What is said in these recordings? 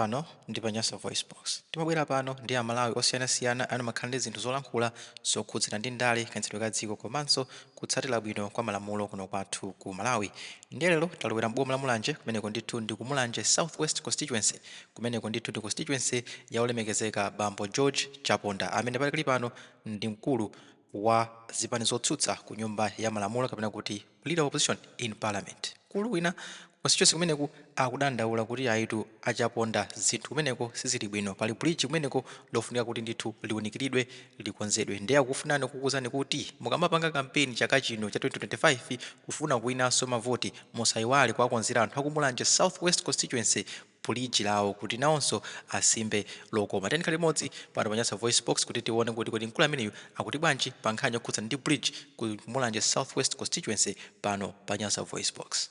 Pano ndi Panyasa Voice Box. Timabwera pano ndi Amalawi osiyanasiyana amakhala ndi zinthu zolankhula zokhudzana ndi ndale kayendetsedwe ka dziko komanso kutsatira bwino kwa malamulo kuno kwathu ku Malawi. Ndiye lero talowera m'boma la Mulanje kumeneko ndithu ndi ku Mulanje Southwest Constituency, kumeneko ndithu ndi constituency ya olemekezeka Bambo George Chaponda amene pali pano ndi mkulu wa zipani zotsutsa ku nyumba ya malamulo kapena kuti leader of opposition in parliament. Mkulu wina constituency kumeneko akudandaula kuti aitu achaponda zinthu kumeneko sizili bwino, pali bridge kumeneko lofunika kuti ndithu liwunikiridwe likonzedwe. Ndiye akufunani kukuwuzani kuti mukamapanga kampeni chaka chino cha 2025 kufuna kuwinanso mavoti musayiwale kuwakonzera anthu aku Mulanje Southwest Constituency bridge lawo kuti nawonso asimbe lokoma. Tiyeni limodzi pano Panyasa Voice Box kuti tione kuti mkulu ameneyu akuti bwanji pa nkhani yokhudzana ndi bridge ku Mulanje Southwest Constituency pano Panyasa Voice Box.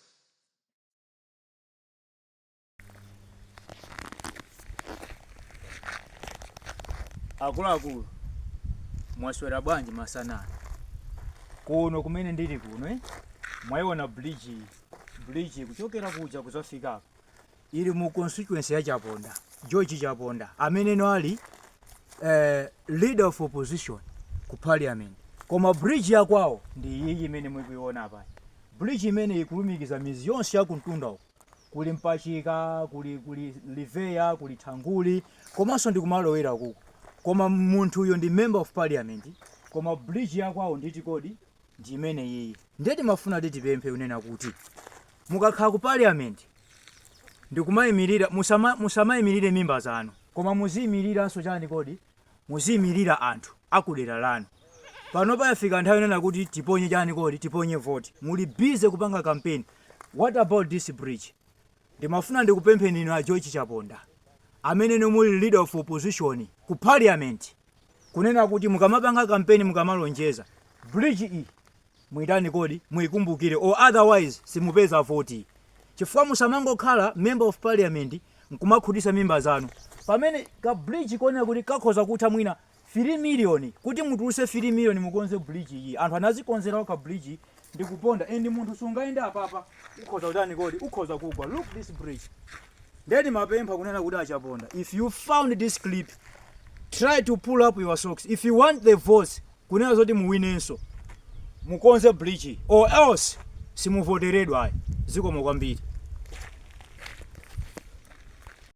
Akuluakulu mwaswera bwanji masana kuno kumene ndili kuno mwayiona bridge kuchokera kuja kuzafika ili mu constituency ya Chaponda, George Chaponda amene no ali leader of opposition ku parliament. Koma bridge ya kwawo ndi iyi imene mukuiona apa. Bridge imene ikulumikiza mizi yonse ya kuntunda uko, kuli Mpachika, kuli Liveya, kuli Thanguli, komanso ndi kumalowera kuko. Koma munthu uyo ndi member of parliament, koma bridge ya kwawo nditi kodi ndi imene iyi. Ndeti mafuna tipemphe unena kuti mukakhala ku parliament ndikumayimirira musamayimirire mimba zanu, koma muziyimiriranso chani kodi, muziyimirira anthu akudera lanu. Pano payafika nthawi inena kuti tiponye chani kodi, tiponye vote, muli busy kupanga campaign. What about this bridge? Ndimafuna ndikupempheni inu a George Chaponda amene muli leader of opposition ku parliament, kunena kuti mukamapanga campaign mukamalonjeza bridge iyi muitani kodi muikumbukire, or otherwise simupeza vote. Chifukwa musamangokhala member of parliament nkumakhutisa mimba zanu pamene ka bridge konena kuti kakhoza kutha mwina 3 million, kuti mutuluse 3 million mukonze bridge iyi. Anthu anazikonzerawo ka bridge ndi kuponda endi munthu sungayende apapa ukhoza kutani kodi, ukhoza kugwa. Look this bridge. Ndeti mapempha kunena kuti Achaponda, if you found this clip, try to pull up your socks. If you want the votes kunena zoti muwinenso mukonze bridge, or else simuvoteredwa. Zikomo kwambiri.